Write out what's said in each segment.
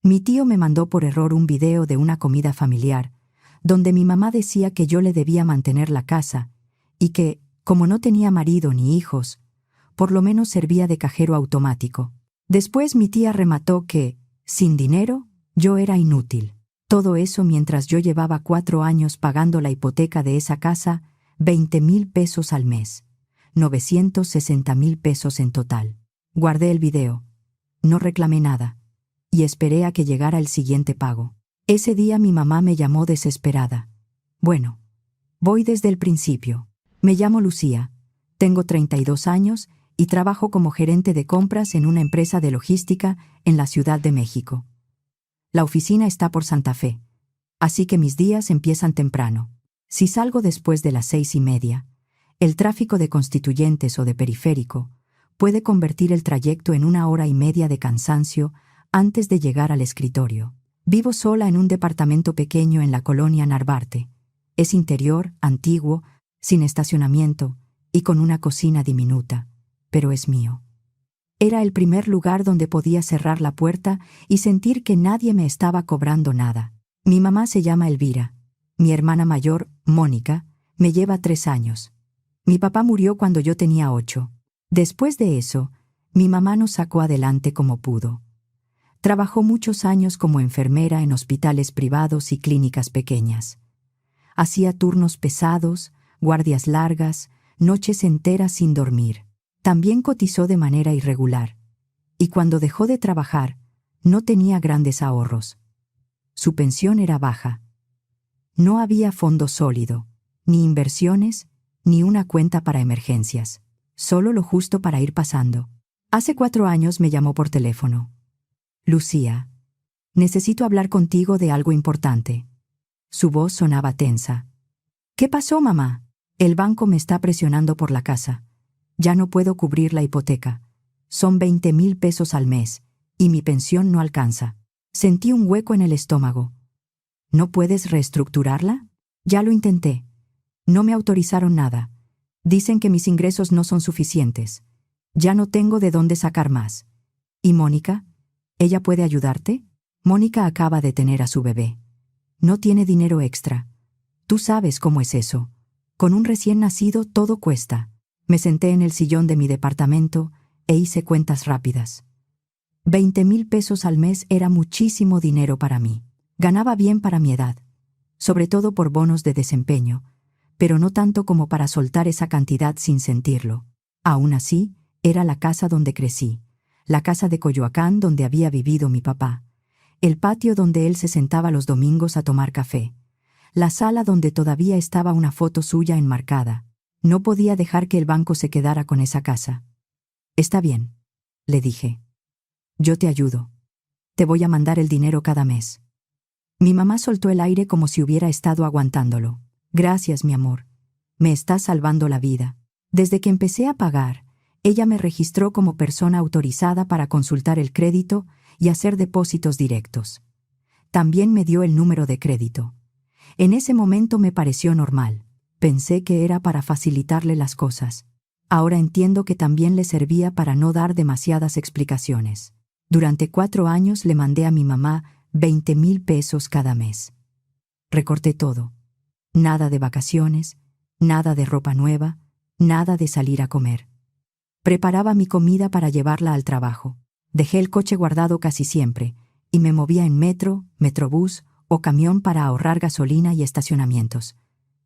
Mi tío me mandó por error un video de una comida familiar, donde mi mamá decía que yo le debía mantener la casa, y que, como no tenía marido ni hijos, por lo menos servía de cajero automático. Después mi tía remató que, sin dinero, yo era inútil. Todo eso mientras yo llevaba 4 años pagando la hipoteca de esa casa, 20,000 pesos al mes, 960,000 pesos en total. Guardé el video. No reclamé nada. Y esperé a que llegara el siguiente pago. Ese día mi mamá me llamó desesperada. Bueno, voy desde el principio. Me llamo Lucía, tengo 32 años y trabajo como gerente de compras en una empresa de logística en la Ciudad de México. La oficina está por Santa Fe, así que mis días empiezan temprano. Si salgo después de las 6:30, el tráfico de Constituyentes o de Periférico puede convertir el trayecto en 1 hora y media de cansancio antes de llegar al escritorio. Vivo sola en un departamento pequeño en la colonia Narvarte. Es interior, antiguo, sin estacionamiento y con una cocina diminuta, pero es mío. Era el primer lugar donde podía cerrar la puerta y sentir que nadie me estaba cobrando nada. Mi mamá se llama Elvira. Mi hermana mayor, Mónica, me lleva 3 años. Mi papá murió cuando yo tenía 8. Después de eso, mi mamá nos sacó adelante como pudo. Trabajó muchos años como enfermera en hospitales privados y clínicas pequeñas. Hacía turnos pesados, guardias largas, noches enteras sin dormir. También cotizó de manera irregular. Y cuando dejó de trabajar, no tenía grandes ahorros. Su pensión era baja. No había fondo sólido, ni inversiones, ni una cuenta para emergencias. Solo lo justo para ir pasando. Hace 4 años me llamó por teléfono. Lucía, necesito hablar contigo de algo importante. Su voz sonaba tensa. ¿Qué pasó, mamá? El banco me está presionando por la casa. Ya no puedo cubrir la hipoteca. Son 20,000 pesos al mes, y mi pensión no alcanza. Sentí un hueco en el estómago. ¿No puedes reestructurarla? Ya lo intenté. No me autorizaron nada. Dicen que mis ingresos no son suficientes. Ya no tengo de dónde sacar más. ¿Y Mónica? ¿Ella puede ayudarte? Mónica acaba de tener a su bebé. No tiene dinero extra. Tú sabes cómo es eso. Con un recién nacido todo cuesta. Me senté en el sillón de mi departamento e hice cuentas rápidas. 20,000 pesos al mes era muchísimo dinero para mí. Ganaba bien para mi edad, sobre todo por bonos de desempeño, pero no tanto como para soltar esa cantidad sin sentirlo. Aún así, era la casa donde crecí, la casa de Coyoacán donde había vivido mi papá, el patio donde él se sentaba los domingos a tomar café, la sala donde todavía estaba una foto suya enmarcada. No podía dejar que el banco se quedara con esa casa. Está bien, le dije. Yo te ayudo. Te voy a mandar el dinero cada mes. Mi mamá soltó el aire como si hubiera estado aguantándolo. Gracias, mi amor. Me estás salvando la vida. Desde que empecé a pagar, ella me registró como persona autorizada para consultar el crédito y hacer depósitos directos. También me dio el número de crédito. En ese momento me pareció normal. Pensé que era para facilitarle las cosas. Ahora entiendo que también le servía para no dar demasiadas explicaciones. Durante 4 años le mandé a mi mamá 20,000 pesos cada mes. Recorté todo. Nada de vacaciones, nada de ropa nueva, nada de salir a comer. Preparaba mi comida para llevarla al trabajo. Dejé el coche guardado casi siempre y me movía en metro, metrobús o camión para ahorrar gasolina y estacionamientos.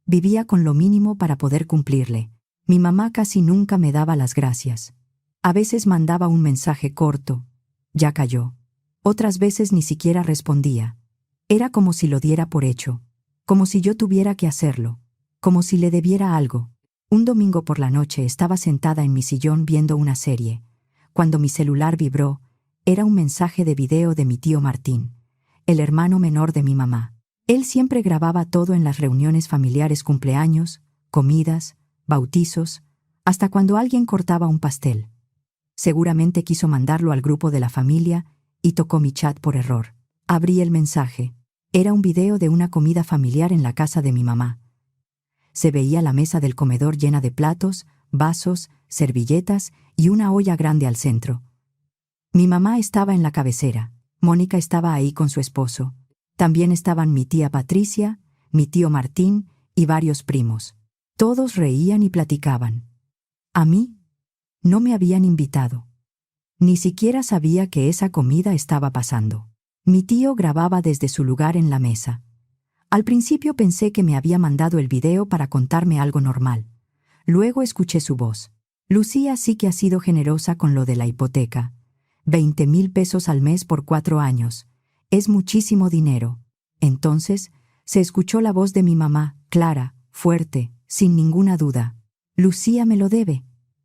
Vivía con lo mínimo para poder cumplirle. Mi mamá casi nunca me daba las gracias. A veces mandaba un mensaje corto. Ya cayó. Otras veces ni siquiera respondía. Era como si lo diera por hecho. Como si yo tuviera que hacerlo. Como si le debiera algo. Un domingo por la noche estaba sentada en mi sillón viendo una serie. Cuando mi celular vibró, era un mensaje de video de mi tío Martín, el hermano menor de mi mamá. Él siempre grababa todo en las reuniones familiares, cumpleaños, comidas, bautizos, hasta cuando alguien cortaba un pastel. Seguramente quiso mandarlo al grupo de la familia y tocó mi chat por error. Abrí el mensaje. Era un video de una comida familiar en la casa de mi mamá. Se veía la mesa del comedor llena de platos, vasos, servilletas y una olla grande al centro. Mi mamá estaba en la cabecera. Mónica estaba ahí con su esposo. También estaban mi tía Patricia, mi tío Martín y varios primos. Todos reían y platicaban. A mí no me habían invitado. Ni siquiera sabía que esa comida estaba pasando. Mi tío grababa desde su lugar en la mesa. Al principio pensé que me había mandado el video para contarme algo normal. Luego escuché su voz. Lucía sí que ha sido generosa con lo de la hipoteca. 20,000 pesos al mes por 4 años. Es muchísimo dinero. Entonces, se escuchó la voz de mi mamá, clara, fuerte, sin ninguna duda. Lucía me lo debe.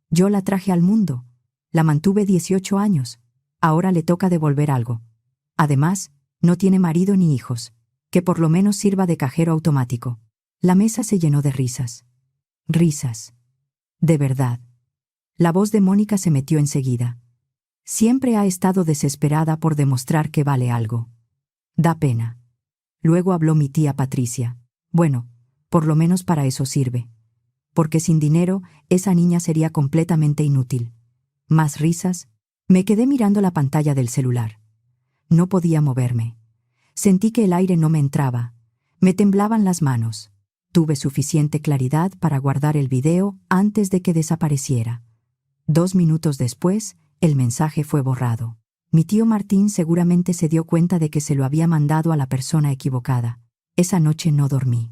Yo la traje al mundo. La mantuve 18 años. Ahora le toca devolver algo. Además, no tiene marido ni hijos. Que por lo menos sirva de cajero automático. La mesa se llenó de risas. Risas. De verdad. La voz de Mónica se metió enseguida. Siempre ha estado desesperada por demostrar que vale algo. Da pena. Luego habló mi tía Patricia. Bueno, por lo menos para eso sirve. Porque sin dinero, esa niña sería completamente inútil. Más risas. Me quedé mirando la pantalla del celular. No podía moverme. Sentí que el aire no me entraba. Me temblaban las manos. Tuve suficiente claridad para guardar el video antes de que desapareciera. 2 minutos después, el mensaje fue borrado. Mi tío Martín seguramente se dio cuenta de que se lo había mandado a la persona equivocada. Esa noche no dormí.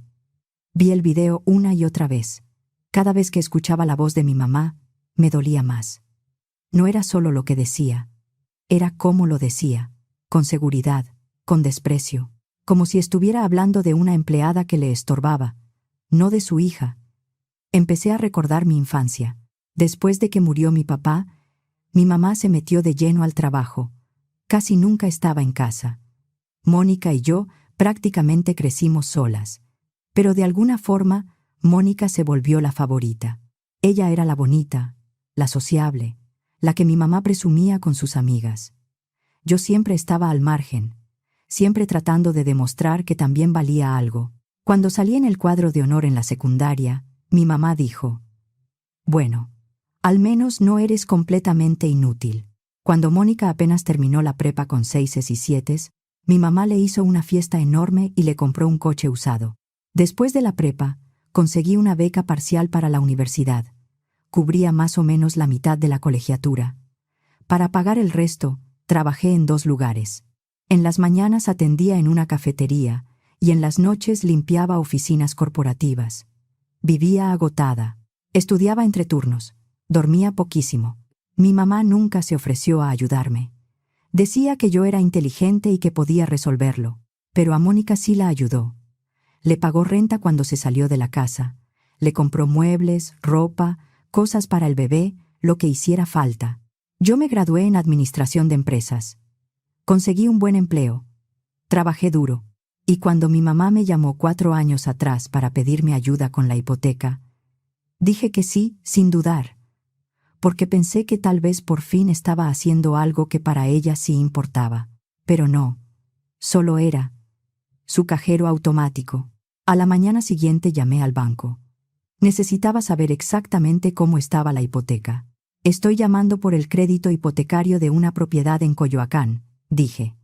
Vi el video una y otra vez. Cada vez que escuchaba la voz de mi mamá, me dolía más. No era solo lo que decía, era cómo lo decía, con seguridad, con desprecio, como si estuviera hablando de una empleada que le estorbaba, no de su hija. Empecé a recordar mi infancia. Después de que murió mi papá, mi mamá se metió de lleno al trabajo. Casi nunca estaba en casa. Mónica y yo prácticamente crecimos solas. Pero de alguna forma, Mónica se volvió la favorita. Ella era la bonita, la sociable, la que mi mamá presumía con sus amigas. Yo siempre estaba al margen, siempre tratando de demostrar que también valía algo. Cuando salí en el cuadro de honor en la secundaria, mi mamá dijo: «Bueno, al menos no eres completamente inútil». Cuando Mónica apenas terminó la prepa con 6 y 7, mi mamá le hizo una fiesta enorme y le compró un coche usado. Después de la prepa, conseguí una beca parcial para la universidad. Cubría más o menos la mitad de la colegiatura. Para pagar el resto, trabajé en 2 lugares. En las mañanas atendía en una cafetería y en las noches limpiaba oficinas corporativas. Vivía agotada. Estudiaba entre turnos. Dormía poquísimo. Mi mamá nunca se ofreció a ayudarme. Decía que yo era inteligente y que podía resolverlo, pero a Mónica sí la ayudó. Le pagó renta cuando se salió de la casa. Le compró muebles, ropa, cosas para el bebé, lo que hiciera falta. Yo me gradué en administración de empresas. Conseguí un buen empleo. Trabajé duro. Y cuando mi mamá me llamó 4 años atrás para pedirme ayuda con la hipoteca, dije que sí, sin dudar, porque pensé que tal vez por fin estaba haciendo algo que para ella sí importaba. Pero no, solo era su cajero automático. A la mañana siguiente llamé al banco. Necesitaba saber exactamente cómo estaba la hipoteca. «Estoy llamando por el crédito hipotecario de una propiedad en Coyoacán», dije.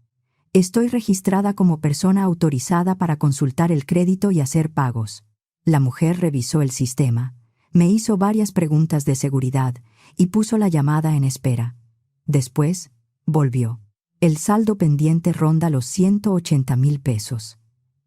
«Estoy registrada como persona autorizada para consultar el crédito y hacer pagos». La mujer revisó el sistema, me hizo varias preguntas de seguridad y puso la llamada en espera. Después, volvió. «El saldo pendiente ronda los 180,000 pesos.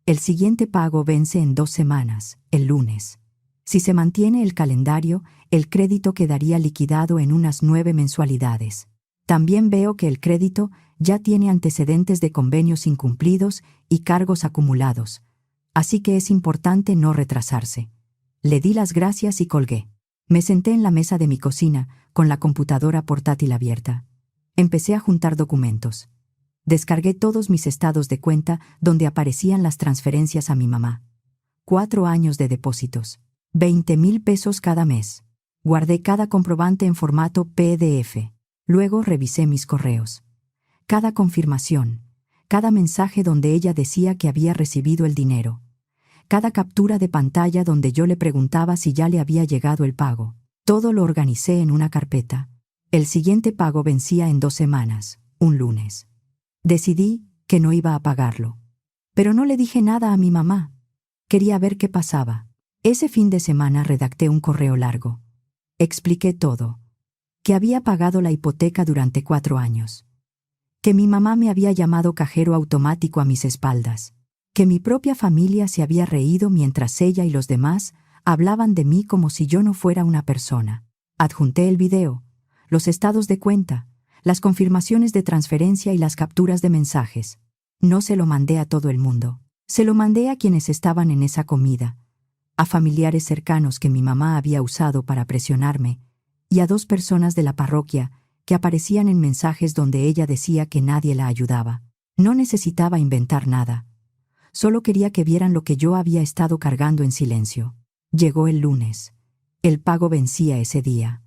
El siguiente pago vence en 2 semanas, el lunes. Si se mantiene el calendario, el crédito quedaría liquidado en unas 9 mensualidades. También veo que el crédito ya tiene antecedentes de convenios incumplidos y cargos acumulados, así que es importante no retrasarse». Le di las gracias y colgué. Me senté en la mesa de mi cocina, con la computadora portátil abierta. Empecé a juntar documentos. Descargué todos mis estados de cuenta donde aparecían las transferencias a mi mamá. 4 años de depósitos. 20,000 pesos cada mes. Guardé cada comprobante en formato PDF. Luego revisé mis correos. Cada confirmación, cada mensaje donde ella decía que había recibido el dinero. Cada captura de pantalla donde yo le preguntaba si ya le había llegado el pago. Todo lo organicé en una carpeta. El siguiente pago vencía en 2 semanas, un lunes. Decidí que no iba a pagarlo. Pero no le dije nada a mi mamá. Quería ver qué pasaba. Ese fin de semana redacté un correo largo. Expliqué todo. Que había pagado la hipoteca durante 4 años. Que mi mamá me había llamado cajero automático a mis espaldas. Que mi propia familia se había reído mientras ella y los demás hablaban de mí como si yo no fuera una persona. Adjunté el video, los estados de cuenta, las confirmaciones de transferencia y las capturas de mensajes. No se lo mandé a todo el mundo. Se lo mandé a quienes estaban en esa comida, a familiares cercanos que mi mamá había usado para presionarme, y a 2 personas de la parroquia que aparecían en mensajes donde ella decía que nadie la ayudaba. No necesitaba inventar nada. Solo quería que vieran lo que yo había estado cargando en silencio. Llegó el lunes. El pago vencía ese día.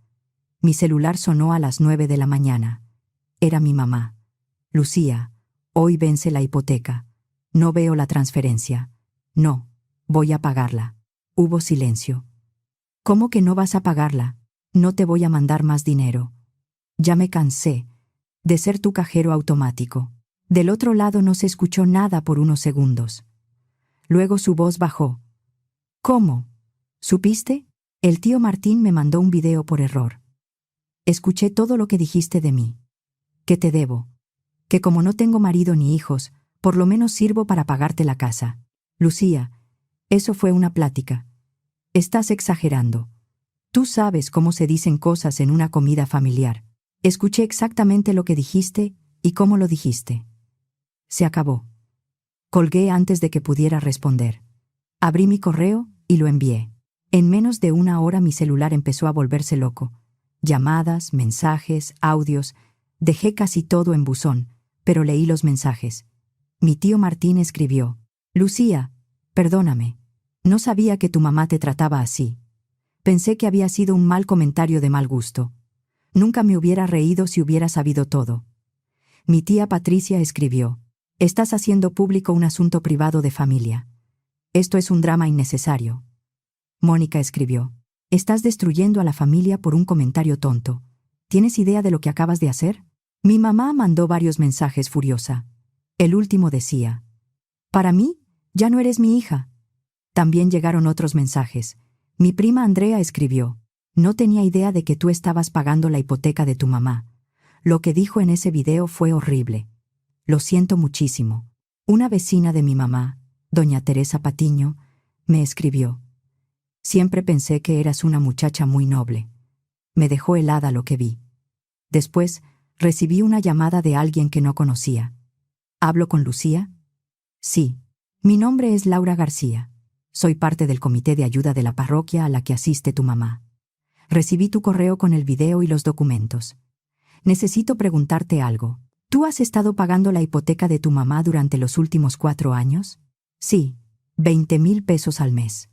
Mi celular sonó a las 9 de la mañana. Era mi mamá. Lucía, hoy vence la hipoteca. No veo la transferencia. No, voy a pagarla. Hubo silencio. ¿Cómo que no vas a pagarla? No te voy a mandar más dinero. Ya me cansé de ser tu cajero automático. Del otro lado no se escuchó nada por unos segundos. Luego su voz bajó. ¿Cómo? ¿Supiste? El tío Martín me mandó un video por error. Escuché todo lo que dijiste de mí. Que te debo. Que como no tengo marido ni hijos, por lo menos sirvo para pagarte la casa. Lucía, eso fue una plática. Estás exagerando. Tú sabes cómo se dicen cosas en una comida familiar. Escuché exactamente lo que dijiste y cómo lo dijiste. Se acabó. Colgué antes de que pudiera responder. Abrí mi correo y lo envié. En menos de 1 hora mi celular empezó a volverse loco. Llamadas, mensajes, audios. Dejé casi todo en buzón, pero leí los mensajes. Mi tío Martín escribió: Lucía, perdóname. No sabía que tu mamá te trataba así. Pensé que había sido un mal comentario de mal gusto. Nunca me hubiera reído si hubiera sabido todo. Mi tía Patricia escribió: Estás haciendo público un asunto privado de familia. Esto es un drama innecesario. Mónica escribió: Estás destruyendo a la familia por un comentario tonto. ¿Tienes idea de lo que acabas de hacer? Mi mamá mandó varios mensajes furiosa. El último decía: Para mí, ya no eres mi hija. También llegaron otros mensajes. Mi prima Andrea escribió: No tenía idea de que tú estabas pagando la hipoteca de tu mamá. Lo que dijo en ese video fue horrible. Lo siento muchísimo. Una vecina de mi mamá, doña Teresa Patiño, me escribió: Siempre pensé que eras una muchacha muy noble. Me dejó helada lo que vi. Después, recibí una llamada de alguien que no conocía. ¿Hablo con Lucía? Sí. Mi nombre es Laura García. Soy parte del comité de ayuda de la parroquia a la que asiste tu mamá. Recibí tu correo con el video y los documentos. Necesito preguntarte algo. ¿Tú has estado pagando la hipoteca de tu mamá durante los últimos 4 años? Sí, 20,000 pesos al mes.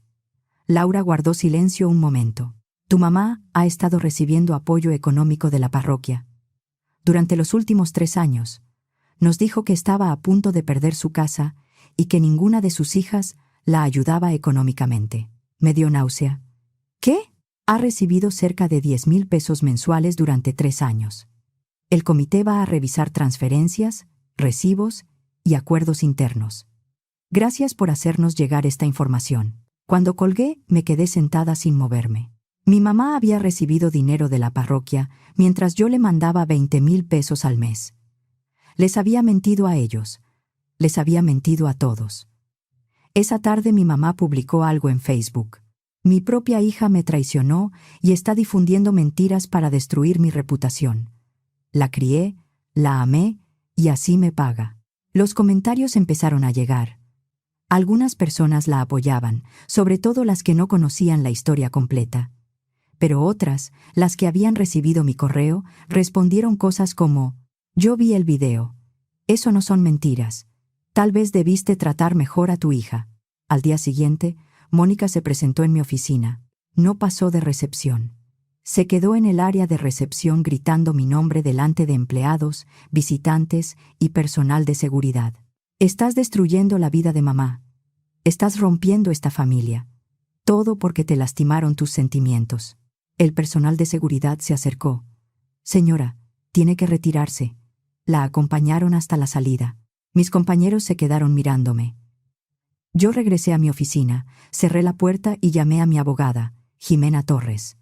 Laura guardó silencio un momento. Tu mamá ha estado recibiendo apoyo económico de la parroquia. Durante los últimos 3 años, nos dijo que estaba a punto de perder su casa y que ninguna de sus hijas la ayudaba económicamente. Me dio náusea. ¿Qué? Ha recibido cerca de 10,000 pesos mensuales durante 3 años. El comité va a revisar transferencias, recibos y acuerdos internos. Gracias por hacernos llegar esta información. Cuando colgué, me quedé sentada sin moverme. Mi mamá había recibido dinero de la parroquia mientras yo le mandaba 20,000 pesos al mes. Les había mentido a ellos. Les había mentido a todos. Esa tarde mi mamá publicó algo en Facebook. Mi propia hija me traicionó y está difundiendo mentiras para destruir mi reputación. La crié, la amé y así me paga. Los comentarios empezaron a llegar. Algunas personas la apoyaban, sobre todo las que no conocían la historia completa. Pero otras, las que habían recibido mi correo, respondieron cosas como: Yo vi el video. Eso no son mentiras. Tal vez debiste tratar mejor a tu hija. Al día siguiente, Mónica se presentó en mi oficina. No pasó de recepción. Se quedó en el área de recepción gritando mi nombre delante de empleados, visitantes y personal de seguridad. Estás destruyendo la vida de mamá. Estás rompiendo esta familia. Todo porque te lastimaron tus sentimientos. El personal de seguridad se acercó. Señora, tiene que retirarse. La acompañaron hasta la salida. Mis compañeros se quedaron mirándome. Yo regresé a mi oficina, cerré la puerta y llamé a mi abogada, Jimena Torres.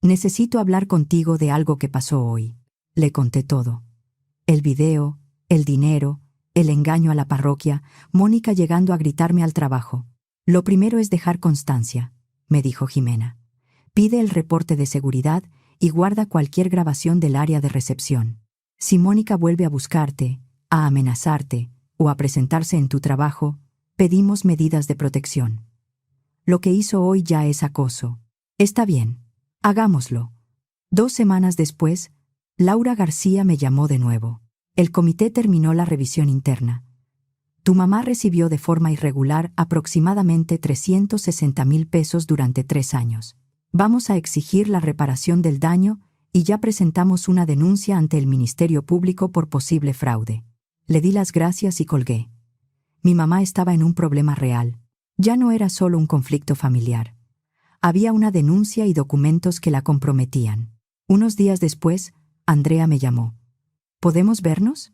Necesito hablar contigo de algo que pasó hoy. Le conté todo. El video, el dinero, el engaño a la parroquia, Mónica llegando a gritarme al trabajo. Lo primero es dejar constancia, me dijo Jimena. Pide el reporte de seguridad y guarda cualquier grabación del área de recepción. Si Mónica vuelve a buscarte, a amenazarte o a presentarse en tu trabajo, pedimos medidas de protección. Lo que hizo hoy ya es acoso. Está bien, hagámoslo. 2 semanas después, Laura García me llamó de nuevo. El comité terminó la revisión interna. Tu mamá recibió de forma irregular aproximadamente 360,000 pesos durante 3 años. Vamos a exigir la reparación del daño y ya presentamos una denuncia ante el Ministerio Público por posible fraude. Le di las gracias y colgué. Mi mamá estaba en un problema real. Ya no era solo un conflicto familiar. Había una denuncia y documentos que la comprometían. Unos días después, Andrea me llamó. ¿Podemos vernos?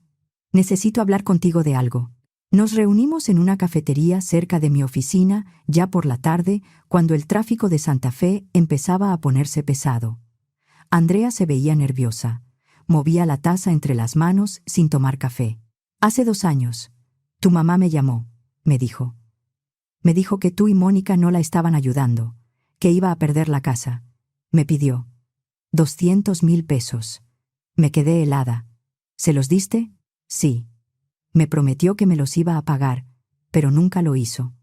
Necesito hablar contigo de algo. Nos reunimos en una cafetería cerca de mi oficina, ya por la tarde, cuando el tráfico de Santa Fe empezaba a ponerse pesado. Andrea se veía nerviosa. Movía la taza entre las manos sin tomar café. Hace 2 años, tu mamá me llamó, me dijo. Me dijo que tú y Mónica no la estaban ayudando, que iba a perder la casa. Me pidió 200,000 pesos. Me quedé helada. ¿Se los diste? Sí. Me prometió que me los iba a pagar, pero nunca lo hizo.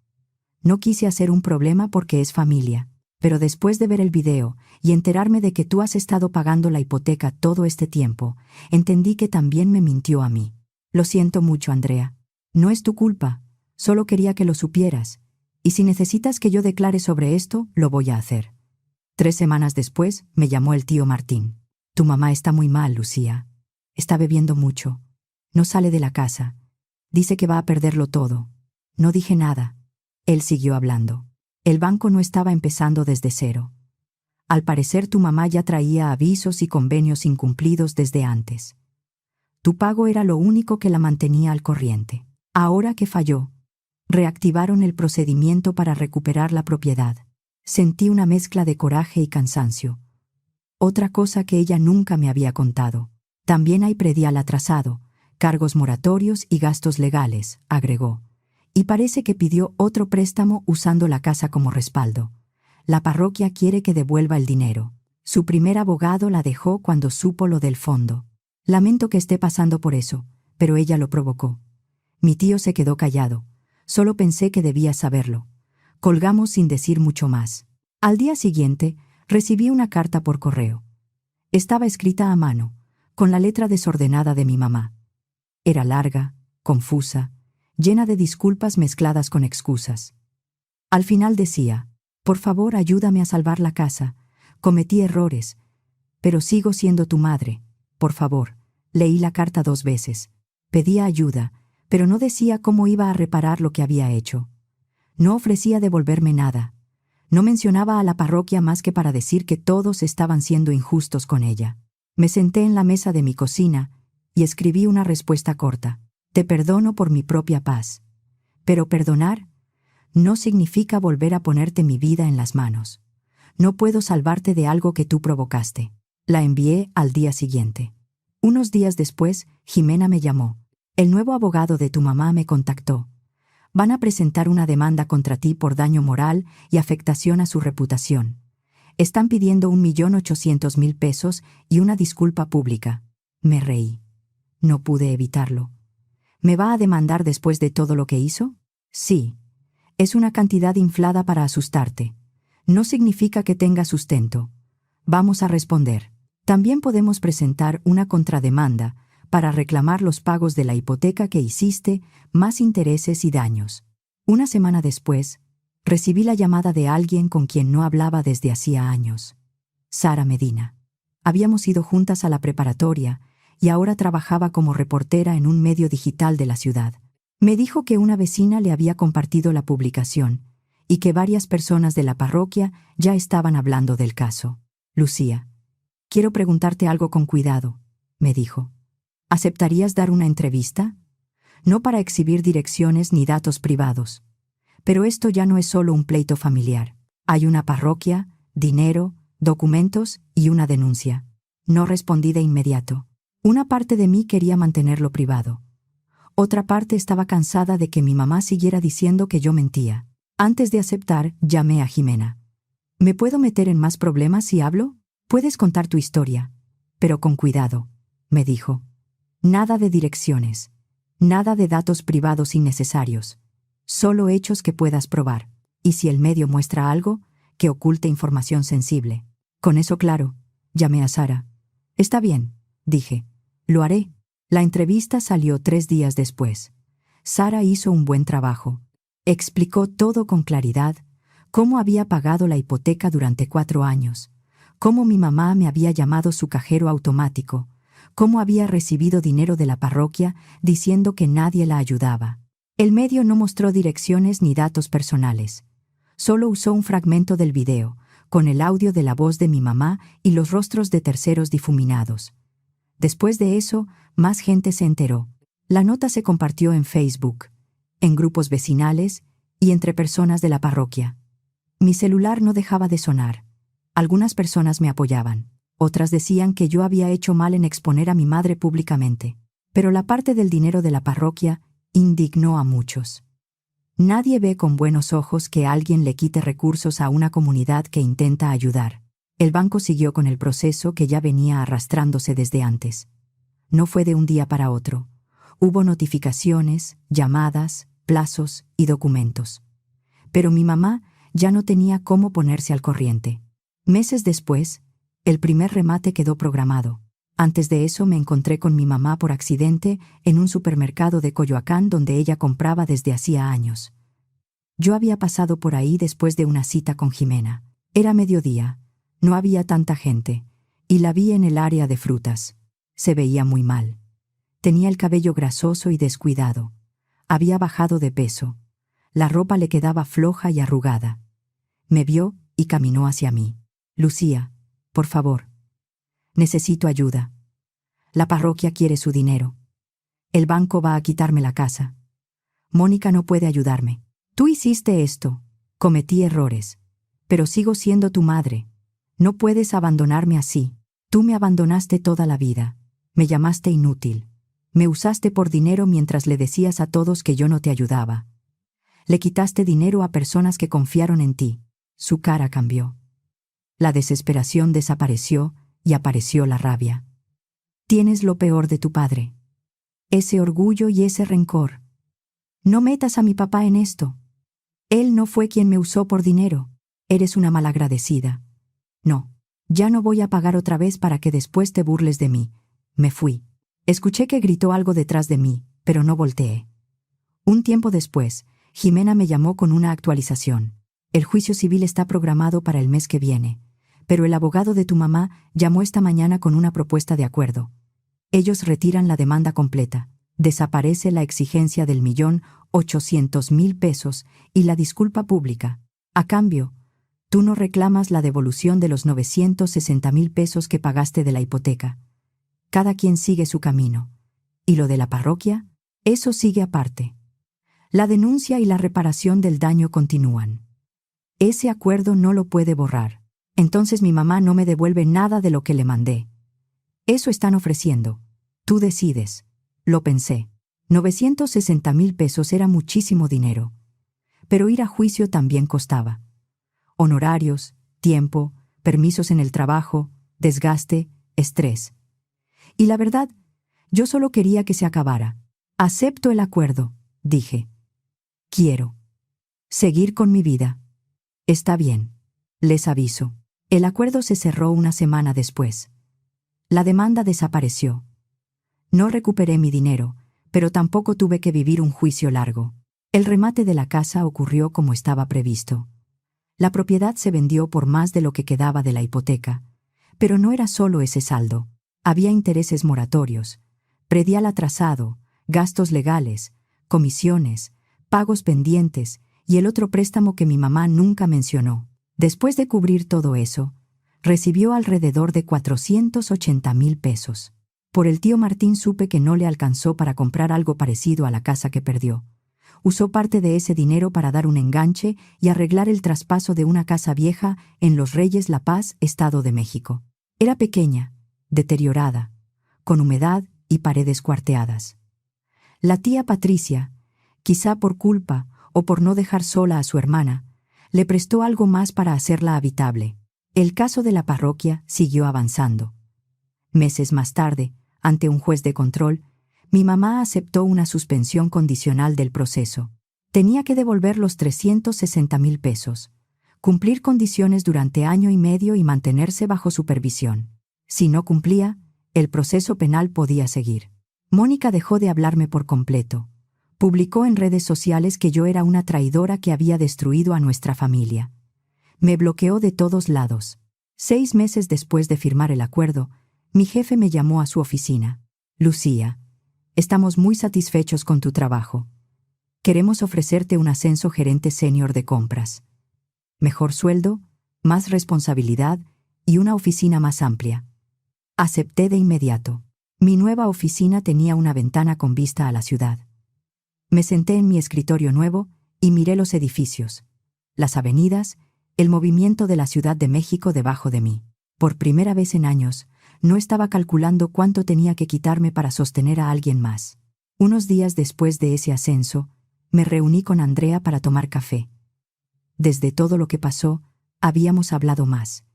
No quise hacer un problema porque es familia, pero después de ver el video y enterarme de que tú has estado pagando la hipoteca todo este tiempo, entendí que también me mintió a mí. Lo siento mucho, Andrea. No es tu culpa, solo quería que lo supieras, y si necesitas que yo declare sobre esto, lo voy a hacer. 3 semanas después, me llamó el tío Martín. Tu mamá está muy mal, Lucía. Está bebiendo mucho. No sale de la casa. Dice que va a perderlo todo. No dije nada. Él siguió hablando. El banco no estaba empezando desde cero. Al parecer tu mamá ya traía avisos y convenios incumplidos desde antes. Tu pago era lo único que la mantenía al corriente. Ahora que falló, reactivaron el procedimiento para recuperar la propiedad. Sentí una mezcla de coraje y cansancio. Otra cosa que ella nunca me había contado. También hay predial atrasado, cargos moratorios y gastos legales, agregó. Y parece que pidió otro préstamo usando la casa como respaldo. La parroquia quiere que devuelva el dinero. Su primer abogado la dejó cuando supo lo del fondo. Lamento que esté pasando por eso, pero ella lo provocó. Mi tío se quedó callado. Solo pensé que debía saberlo. Colgamos sin decir mucho más. Al día siguiente, recibí una carta por correo. Estaba escrita a mano, con la letra desordenada de mi mamá. Era larga, confusa, llena de disculpas mezcladas con excusas. Al final decía, por favor ayúdame a salvar la casa, cometí errores, pero sigo siendo tu madre, por favor. Leí la carta 2 veces. Pedía ayuda, pero no decía cómo iba a reparar lo que había hecho. No ofrecía devolverme nada. No mencionaba a la parroquia más que para decir que todos estaban siendo injustos con ella. Me senté en la mesa de mi cocina y escribí una respuesta corta. Te perdono por mi propia paz. Pero perdonar no significa volver a ponerte mi vida en las manos. No puedo salvarte de algo que tú provocaste. La envié al día siguiente. Unos días después, Jimena me llamó. El nuevo abogado de tu mamá me contactó. Van a presentar una demanda contra ti por daño moral y afectación a su reputación. Están pidiendo 1,800,000 pesos y una disculpa pública. Me reí. No pude evitarlo. ¿Me va a demandar después de todo lo que hizo? Sí. Es una cantidad inflada para asustarte. No significa que tenga sustento. Vamos a responder. También podemos presentar una contrademanda para reclamar los pagos de la hipoteca que hiciste, más intereses y daños. Una semana después, recibí la llamada de alguien con quien no hablaba desde hacía años. Sara Medina. Habíamos ido juntas a la preparatoria y ahora trabajaba como reportera en un medio digital de la ciudad. Me dijo que una vecina le había compartido la publicación y que varias personas de la parroquia ya estaban hablando del caso. Lucía, quiero preguntarte algo con cuidado, me dijo. ¿Aceptarías dar una entrevista? No para exhibir direcciones ni datos privados. Pero esto ya no es solo un pleito familiar. Hay una parroquia, dinero, documentos y una denuncia. No respondí de inmediato. Una parte de mí quería mantenerlo privado. Otra parte estaba cansada de que mi mamá siguiera diciendo que yo mentía. Antes de aceptar, llamé a Jimena. ¿Me puedo meter en más problemas si hablo? Puedes contar tu historia, pero con cuidado, me dijo. Nada de direcciones, nada de datos privados innecesarios, solo hechos que puedas probar. Y si el medio muestra algo, que oculte información sensible. Con eso claro, llamé a Sara. Está bien, dije. Lo haré. La entrevista salió 3 días después. Sara hizo un buen trabajo. Explicó todo con claridad, cómo había pagado la hipoteca durante 4 años, cómo mi mamá me había llamado su cajero automático, cómo había recibido dinero de la parroquia diciendo que nadie la ayudaba. El medio no mostró direcciones ni datos personales. Solo usó un fragmento del video, con el audio de la voz de mi mamá y los rostros de terceros difuminados. Después de eso, más gente se enteró. La nota se compartió en Facebook, en grupos vecinales y entre personas de la parroquia. Mi celular no dejaba de sonar. Algunas personas me apoyaban. Otras decían que yo había hecho mal en exponer a mi madre públicamente. Pero la parte del dinero de la parroquia indignó a muchos. Nadie ve con buenos ojos que alguien le quite recursos a una comunidad que intenta ayudar. El banco siguió con el proceso que ya venía arrastrándose desde antes. No fue de un día para otro. Hubo notificaciones, llamadas, plazos y documentos. Pero mi mamá ya no tenía cómo ponerse al corriente. Meses después, el primer remate quedó programado. Antes de eso me encontré con mi mamá por accidente en un supermercado de Coyoacán donde ella compraba desde hacía años. Yo había pasado por ahí después de una cita con Jimena. Era mediodía, no había tanta gente, y la vi en el área de frutas. Se veía muy mal. Tenía el cabello grasoso y descuidado. Había bajado de peso. La ropa le quedaba floja y arrugada. Me vio y caminó hacia mí. Lucía, por favor. Necesito ayuda. La parroquia quiere su dinero. El banco va a quitarme la casa. Mónica no puede ayudarme. Tú hiciste esto. Cometí errores. Pero sigo siendo tu madre. No puedes abandonarme así. Tú me abandonaste toda la vida. Me llamaste inútil. Me usaste por dinero mientras le decías a todos que yo no te ayudaba. Le quitaste dinero a personas que confiaron en ti. Su cara cambió. La desesperación desapareció y apareció la rabia. Tienes lo peor de tu padre. Ese orgullo y ese rencor. No metas a mi papá en esto. Él no fue quien me usó por dinero. Eres una malagradecida. No, ya no voy a pagar otra vez para que después te burles de mí. Me fui. Escuché que gritó algo detrás de mí, pero no volteé. Un tiempo después, Jimena me llamó con una actualización. El juicio civil está programado para el mes que viene, pero el abogado de tu mamá llamó esta mañana con una propuesta de acuerdo. Ellos retiran la demanda completa. Desaparece la exigencia del 1.800.000 pesos y la disculpa pública. A cambio, tú no reclamas la devolución de los 960.000 pesos que pagaste de la hipoteca. Cada quien sigue su camino. ¿Y lo de la parroquia? Eso sigue aparte. La denuncia y la reparación del daño continúan. Ese acuerdo no lo puede borrar. Entonces mi mamá no me devuelve nada de lo que le mandé. Eso están ofreciendo. Tú decides. Lo pensé. 960.000 pesos era muchísimo dinero. Pero ir a juicio también costaba. Honorarios, tiempo, permisos en el trabajo, desgaste, estrés. Y la verdad, yo solo quería que se acabara. Acepto el acuerdo, dije. Quiero seguir con mi vida. Está bien. Les aviso. El acuerdo se cerró una semana después. La demanda desapareció. No recuperé mi dinero, pero tampoco tuve que vivir un juicio largo. El remate de la casa ocurrió como estaba previsto. La propiedad se vendió por más de lo que quedaba de la hipoteca, pero no era solo ese saldo. Había intereses moratorios, predial atrasado, gastos legales, comisiones, pagos pendientes y el otro préstamo que mi mamá nunca mencionó. Después de cubrir todo eso, recibió alrededor de 480.000 pesos. Por el tío Martín supe que no le alcanzó para comprar algo parecido a la casa que perdió. Usó parte de ese dinero para dar un enganche y arreglar el traspaso de una casa vieja en Los Reyes La Paz, Estado de México. Era pequeña, deteriorada, con humedad y paredes cuarteadas. La tía Patricia, quizá por culpa o por no dejar sola a su hermana, le prestó algo más para hacerla habitable. El caso de la parroquia siguió avanzando. Meses más tarde, ante un juez de control, mi mamá aceptó una suspensión condicional del proceso. Tenía que devolver los 360,000 pesos, cumplir condiciones durante año y medio y mantenerse bajo supervisión. Si no cumplía, el proceso penal podía seguir. Mónica dejó de hablarme por completo. Publicó en redes sociales que yo era una traidora que había destruido a nuestra familia. Me bloqueó de todos lados. 6 meses después de firmar el acuerdo, mi jefe me llamó a su oficina. Lucía, estamos muy satisfechos con tu trabajo. Queremos ofrecerte un ascenso gerente senior de compras. Mejor sueldo, más responsabilidad y una oficina más amplia. Acepté de inmediato. Mi nueva oficina tenía una ventana con vista a la ciudad. Me senté en mi escritorio nuevo y miré los edificios, las avenidas, el movimiento de la Ciudad de México debajo de mí. Por primera vez en años, no estaba calculando cuánto tenía que quitarme para sostener a alguien más. Unos días después de ese ascenso, me reuní con Andrea para tomar café. Desde todo lo que pasó, habíamos hablado más.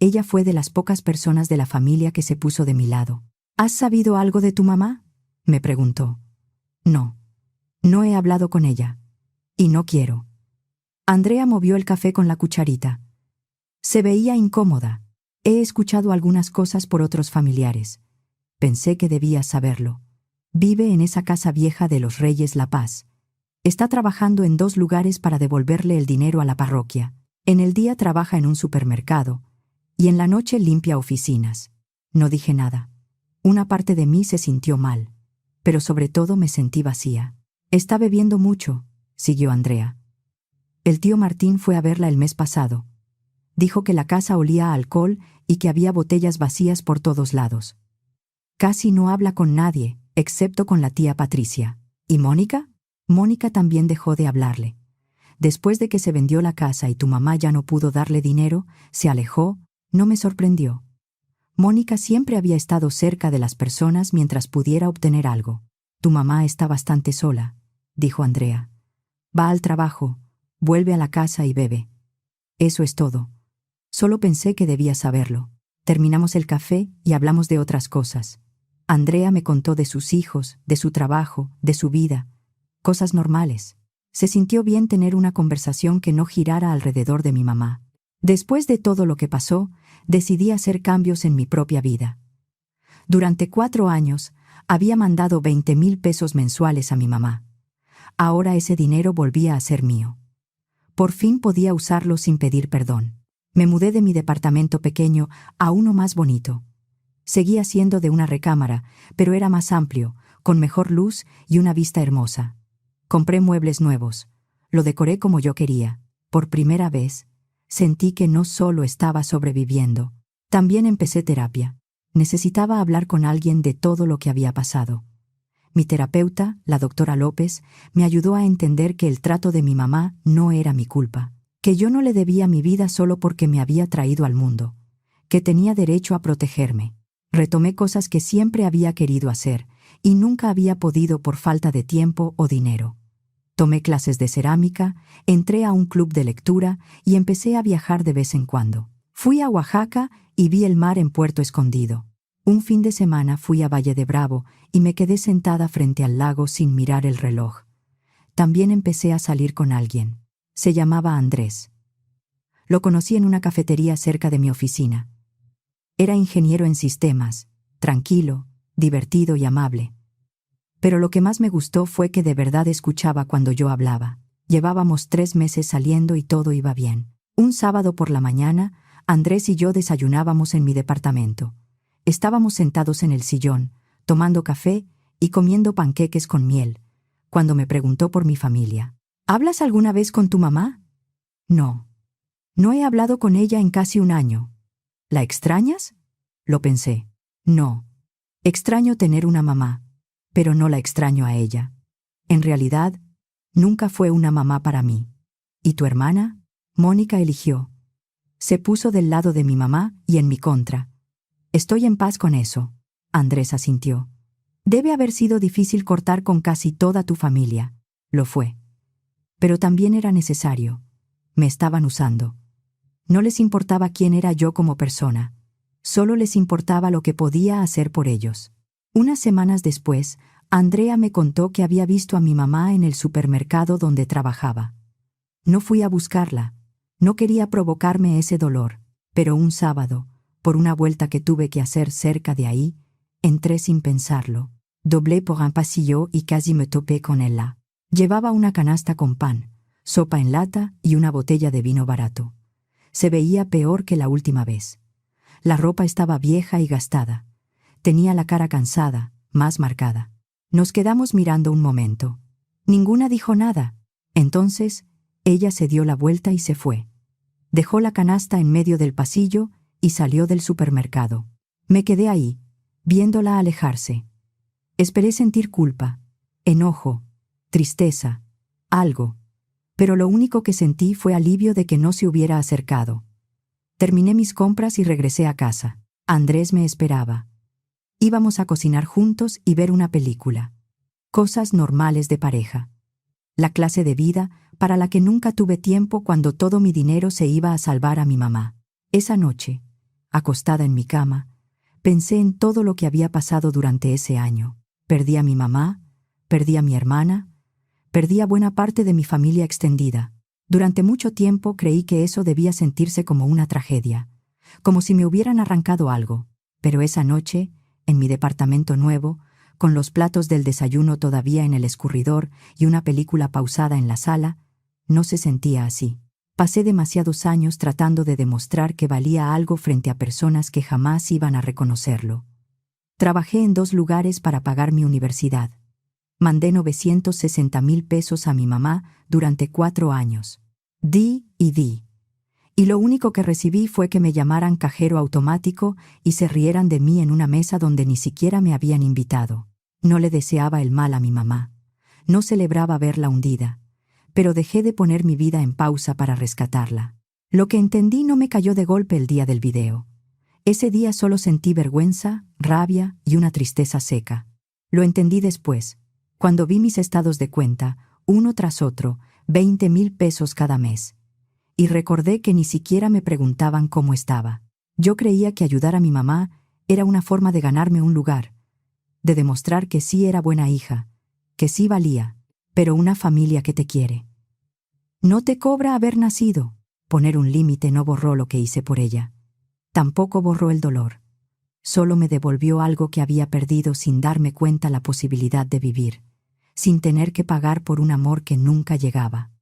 Ella fue de las pocas personas de la familia que se puso de mi lado. ¿Has sabido algo de tu mamá?, me preguntó. No. No he hablado con ella. Y no quiero. Andrea movió el café con la cucharita. Se veía incómoda. He escuchado algunas cosas por otros familiares. Pensé que debías saberlo. Vive en esa casa vieja de Los Reyes La Paz. Está trabajando en 2 lugares para devolverle el dinero a la parroquia. En el día trabaja en un supermercado y en la noche limpia oficinas. No dije nada. Una parte de mí se sintió mal, pero sobre todo me sentí vacía. Está bebiendo mucho, siguió Andrea. El tío Martín fue a verla el mes pasado. Dijo que la casa olía a alcohol y que había botellas vacías por todos lados. Casi no habla con nadie, excepto con la tía Patricia. ¿Y Mónica? Mónica también dejó de hablarle. Después de que se vendió la casa y tu mamá ya no pudo darle dinero, se alejó, no me sorprendió. Mónica siempre había estado cerca de las personas mientras pudiera obtener algo. Tu mamá está bastante sola, dijo Andrea. Va al trabajo, vuelve a la casa y bebe. Eso es todo. Solo pensé que debía saberlo. Terminamos el café y hablamos de otras cosas. Andrea me contó de sus hijos, de su trabajo, de su vida. Cosas normales. Se sintió bien tener una conversación que no girara alrededor de mi mamá. Después de todo lo que pasó, decidí hacer cambios en mi propia vida. Durante 4 años, había mandado 20,000 pesos mensuales a mi mamá. Ahora ese dinero volvía a ser mío. Por fin podía usarlo sin pedir perdón. Me mudé de mi departamento pequeño a uno más bonito. Seguía siendo de una recámara, pero era más amplio, con mejor luz y una vista hermosa. Compré muebles nuevos. Lo decoré como yo quería. Por primera vez, sentí que no solo estaba sobreviviendo. También empecé terapia. Necesitaba hablar con alguien de todo lo que había pasado. Mi terapeuta, la doctora López, me ayudó a entender que el trato de mi mamá no era mi culpa, que yo no le debía mi vida solo porque me había traído al mundo, que tenía derecho a protegerme. Retomé cosas que siempre había querido hacer y nunca había podido por falta de tiempo o dinero. Tomé clases de cerámica, entré a un club de lectura y empecé a viajar de vez en cuando. Fui a Oaxaca y vi el mar en Puerto Escondido. Un fin de semana fui a Valle de Bravo y me quedé sentada frente al lago sin mirar el reloj. También empecé a salir con alguien. Se llamaba Andrés. Lo conocí en una cafetería cerca de mi oficina. Era ingeniero en sistemas, tranquilo, divertido y amable. Pero lo que más me gustó fue que de verdad escuchaba cuando yo hablaba. Llevábamos 3 meses saliendo y todo iba bien. Un sábado por la mañana, Andrés y yo desayunábamos en mi departamento. Estábamos sentados en el sillón, tomando café y comiendo panqueques con miel, cuando me preguntó por mi familia. ¿Hablas alguna vez con tu mamá? No. No he hablado con ella en casi un año. ¿La extrañas? Lo pensé. No. Extraño tener una mamá, pero no la extraño a ella. En realidad, nunca fue una mamá para mí. ¿Y tu hermana? Mónica eligió. Se puso del lado de mi mamá y en mi contra. Estoy en paz con eso. Andrés asintió. Debe haber sido difícil cortar con casi toda tu familia. Lo fue. Pero también era necesario. Me estaban usando. No les importaba quién era yo como persona. Solo les importaba lo que podía hacer por ellos. Unas semanas después, Andrea me contó que había visto a mi mamá en el supermercado donde trabajaba. No fui a buscarla. No quería provocarme ese dolor. Pero un sábado, por una vuelta que tuve que hacer cerca de ahí, entré sin pensarlo. Doblé por un pasillo y casi me topé con ella. Llevaba una canasta con pan, sopa en lata y una botella de vino barato. Se veía peor que la última vez. La ropa estaba vieja y gastada. Tenía la cara cansada, más marcada. Nos quedamos mirando un momento. Ninguna dijo nada. Entonces, ella se dio la vuelta y se fue. Dejó la canasta en medio del pasillo y salió del supermercado. Me quedé ahí, viéndola alejarse. Esperé sentir culpa, enojo, tristeza, algo, pero lo único que sentí fue alivio de que no se hubiera acercado. Terminé mis compras y regresé a casa. Andrés me esperaba. Íbamos a cocinar juntos y ver una película. Cosas normales de pareja. La clase de vida para la que nunca tuve tiempo cuando todo mi dinero se iba a salvar a mi mamá. Esa noche, acostada en mi cama, pensé en todo lo que había pasado durante ese año. Perdí a mi mamá, perdí a mi hermana, perdí a buena parte de mi familia extendida. Durante mucho tiempo creí que eso debía sentirse como una tragedia, como si me hubieran arrancado algo. Pero esa noche, en mi departamento nuevo, con los platos del desayuno todavía en el escurridor y una película pausada en la sala, no se sentía así. Pasé demasiados años tratando de demostrar que valía algo frente a personas que jamás iban a reconocerlo. Trabajé en 2 lugares para pagar mi universidad. Mandé 960,000 pesos a mi mamá durante 4 años. Di y di. Y lo único que recibí fue que me llamaran cajero automático y se rieran de mí en una mesa donde ni siquiera me habían invitado. No le deseaba el mal a mi mamá. No celebraba verla hundida. Pero dejé de poner mi vida en pausa para rescatarla. Lo que entendí no me cayó de golpe el día del video. Ese día solo sentí vergüenza, rabia y una tristeza seca. Lo entendí después, cuando vi mis estados de cuenta, uno tras otro, 20,000 pesos cada mes. Y recordé que ni siquiera me preguntaban cómo estaba. Yo creía que ayudar a mi mamá era una forma de ganarme un lugar, de demostrar que sí era buena hija, que sí valía, pero una familia que te quiere. No te cobra haber nacido. Poner un límite no borró lo que hice por ella. Tampoco borró el dolor. Solo me devolvió algo que había perdido sin darme cuenta la posibilidad de vivir, sin tener que pagar por un amor que nunca llegaba.